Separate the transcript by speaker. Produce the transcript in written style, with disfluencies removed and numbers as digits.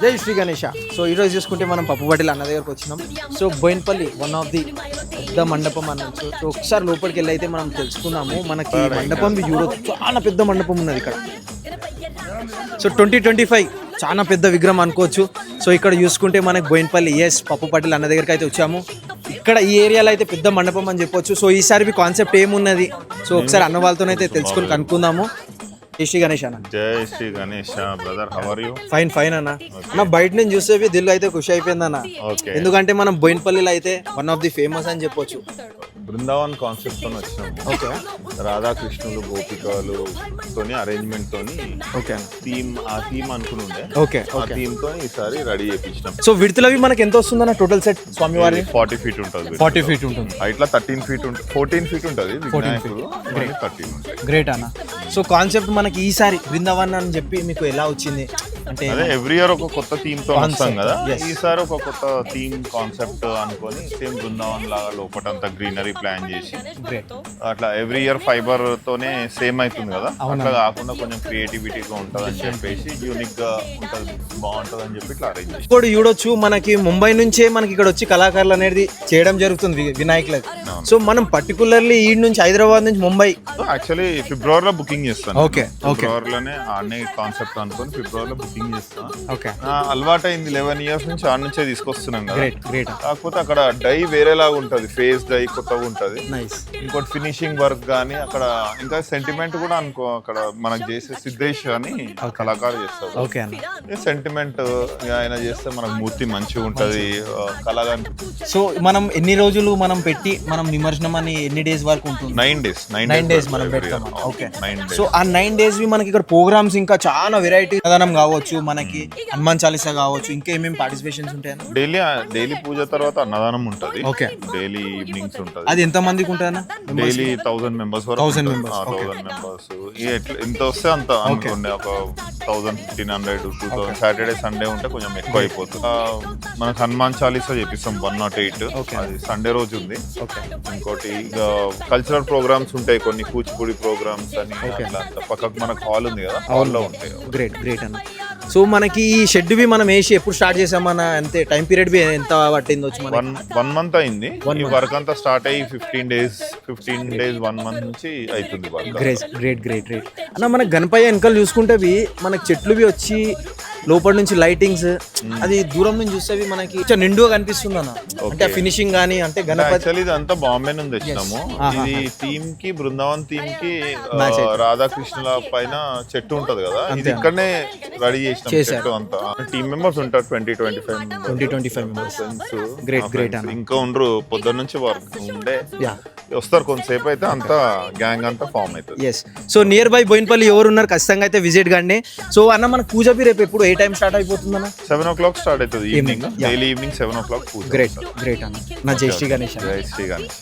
Speaker 1: జై శ్రీ గణేష. సో ఈరోజు చూసుకుంటే మనం పప్పుబట్టిల అన్న దగ్గరకు వచ్చినాం. So Bowenpally one of the పెద్ద మండపం అనొచ్చు. సో ఒకసారి లోపలికి వెళ్ళి అయితే మనం తెలుసుకున్నాము. మనకి మండపం చూడొచ్చు, చాలా పెద్ద మండపం ఉన్నది ఇక్కడ. సో 2025 చాలా పెద్ద విగ్రహం అనుకోవచ్చు. సో ఇక్కడ చూసుకుంటే మనకి బోయిన్పల్లి పప్పుబట్టిల అన్న దగ్గరికి అయితే వచ్చాము. ఇక్కడ ఈ ఏరియాలో అయితే పెద్ద మండపం అని చెప్పొచ్చు. సో ఈసారి మీ కాన్సెప్ట్ ఏమున్నది, సో ఒకసారి అన్న వాళ్ళతోనైతే తెలుసుకొని కనుక్కుందాము. జై శ్రీ గణేష్ అన్న.
Speaker 2: జై Sri Ganesh brother, how are you?
Speaker 1: Fine అన్న. అన్న బయట నుంచి చూస్తే దిల్ అయితే ఖుషి అయిపోయింది అన్న. ఎందుకంటే మనం బోయిన్పల్లిలో అయితే వన్ ఆఫ్ ది ఫేమస్ అని చెప్పొచ్చు.
Speaker 2: బృందావన్ కాన్సెప్ట్ తో వచ్చినాము.
Speaker 1: ఓకే,
Speaker 2: రాధాకృష్ణులు గోపికలు తోని అరేంజ్మెంట్ తోని
Speaker 1: ఓకే
Speaker 2: థీమ్ అనుకుని ఉండే.
Speaker 1: ఓకే,
Speaker 2: ఆ థీమ్ తో ఈసారి రెడీ చేయించినాం.
Speaker 1: సో విడతలవి మనకి ఎంత వస్తుందన్న టోటల్ సెట్? స్వామివారి
Speaker 2: 40 feet ఉంటుంది.
Speaker 1: 40 feet ఉంటుంది.
Speaker 2: ఇట్లా 13 feet ఉంటుంది, 14 feet ఉంటుంది. 13
Speaker 1: గ్రేట్ అన్న. సో కాన్సెప్ట్ మనకి ఈసారి బృందావన్ అని చెప్పి మీకు ఎలా వచ్చింది అంటే?
Speaker 2: అదే ఎవ్రీ ఇయర్ ఒక కొత్త థీమ్ తో వస్తాం కదా, ఈసారి ఒక కొత్త థీమ్ కాన్సెప్ట్ అనుకొని సేమ్ బృందావన్ లాగా లోపటంతా గ్రీనరీ ప్లాన్ చేసి అట్లా ఎవ్రీ ఇయర్ ఫైబర్ తోనే సేమ్ అవుతుంది కదా, అట్లా కాకుండా కొంచెం క్రియేటివిటీగా ఉంటుంది అని చెప్పేసి యూనిక్ గా ఉంటుంది, బాగుంటుంది అని చెప్పి ఇట్లా అరేంజ్ చేసి.
Speaker 1: ఇప్పుడు చూడొచ్చు మనకి ముంబై నుంచే మనకి ఇక్కడ వచ్చి కళాకారులు అనేది చేయడం జరుగుతుంది వినాయకులకి. సో మనం పర్టికులర్లీ ఈ నుంచి హైదరాబాద్ నుంచి ముంబై
Speaker 2: యాక్చువల్లీ ఫిబ్రవరిలో బుకింగ్ చేస్తాను.
Speaker 1: ఓకే,
Speaker 2: ఫిబ్రవరిలోనే ఆడనే కాన్సెప్ట్ అనుకొని ఫిబ్రవరిలో బుకింగ్ చేస్తాను.
Speaker 1: ఓకే,
Speaker 2: అలవాటు అయింది 11 years నుంచి ఆడ నుంచే తీసుకొస్తున్నాం కదా.
Speaker 1: గ్రేట్.
Speaker 2: కాకపోతే అక్కడ డై వేరేలాగా ఉంటది, ఫేస్ డై కొత్తగా ఉంటది.
Speaker 1: నైస్.
Speaker 2: ఇంకోటి ఫినిషింగ్ వర్క్ గానీ అక్కడ ఇంకా సెంటిమెంట్ కూడా అనుకో, అక్కడ మనకు చేసే సిద్ధేష్ అని కళాకారు చేస్తాడు.
Speaker 1: ఓకే అన్న.
Speaker 2: సెంటిమెంట్ ఆయన చేస్తే మనకు మూర్తి మంచిగా ఉంటది, కళగా.
Speaker 1: సో మనం ఎన్ని రోజులు మనం పెట్టి మనం నిమజ్జనం అని ఎన్ని డేస్ వరకు ఉంటుంది?
Speaker 2: 9 days
Speaker 1: మనం పెడతాం. Okay,
Speaker 2: 9 days.
Speaker 1: సో ఆ 9 days మనకి ఇక్కడ ప్రోగ్రామ్స్ ఇంకా చాలా వెరైటీ ప్రధానం కావచ్చు, మనకి హనుమాన్ చాలీసా కావచ్చు, ఇంకా ఏమేమి పార్టిసిపేషన్స్ ఉంటాయన్న?
Speaker 2: డైలీ పూజ తర్వాత అన్నదానం ఉంటది.
Speaker 1: ఓకే,
Speaker 2: డైలీ ఈవినింగ్స్ ఉంటది.
Speaker 1: అది ఎంత మందికి ఉంటుందన్న?
Speaker 2: డైలీ 1000 members వరకు.
Speaker 1: 1000 members.
Speaker 2: 1000 members. ఎంత వస్తే అంత అనుకోండి, ఒక 1500 2000. సాటర్డే సండే ఉంటే కొంచెం ఎక్కువ అయిపోతుంది. మనకు హనుమాన్ చాలీసా చేపిస్తాం 108. అది సండే రోజు ఉంది. ఇంకోటి ఇక కల్చరల్ ప్రోగ్రామ్స్ ఉంటాయి కొన్ని, కూచిపూడి ప్రోగ్రామ్స్ అని అట్లా. పక్కకు మనకు హాల్ ఉంది కదా, హాల్లో ఉంటాయి.
Speaker 1: గ్రేట్ అన్న. సో మనకి ఈ షెడ్ బి మనం వేసి ఎప్పుడు స్టార్ట్ చేసామన్న? అంతే టైం పీరియడ్ బి ఎంత పట్టింది వచ్చి?
Speaker 2: 1 month అయింది. ఈ వర్క్ అంతా స్టార్ట్ అయ్యి 15 days 1 month నుంచి అవుతుంది వర్క్.
Speaker 1: గ్రేట్ అన్న. మన గణపయ్య వెనకాల చూసుకుంటే మనకి చెట్లు బి వచ్చి లోపల నుంచి లైటింగ్స్, అది దూరం నుంచి చూస్తే మనకి నిండుగా కనిపిస్తుంది అన్న. అంటే ఫినిషింగ్ గానీ అంటే గణపతి
Speaker 2: ఇది అంతా బాంబే నుంచి తెచ్చినాము. ఇది థీమ్ కి, బృందావన్ థీమ్ కి రాధాకృష్ణుల పైన చెట్టు ఉంటది కదా, ఇది ఇక్కడనే రెడీ చేసినాం. చెట్టు అంతా టీమ్ మెంబర్స్ ఉంటారు 20-25 మెంబర్స్.
Speaker 1: గ్రేట్ అన్న.
Speaker 2: ఇంకా ఉండరు, పొద్దున్న నుంచి వర్క్ ఉండే వస్తారు, కొంతసేపు అయితే అంతా గ్యాంగ్ అంతా ఫామ్ అవుతుంది.
Speaker 1: సో నియర్ బై బోయిన్పల్లి ఎవరు ఉన్నారు ఖచ్చితంగా అయితే విజిట్ కండి. సో అన్న మన పూజ బి రేపు ఎప్పుడు ఏ టైం స్టార్ట్ అయిపోతుంది అన్న?
Speaker 2: 7 o'clock స్టార్ట్ అవుతుంది ఈవినింగ్. డైలీ ఈవినింగ్ 7 o'clock పూజ.
Speaker 1: గ్రేట్ అన్న. నా జై శ్రీ గణేష్.
Speaker 2: జై శ్రీ గణేష్.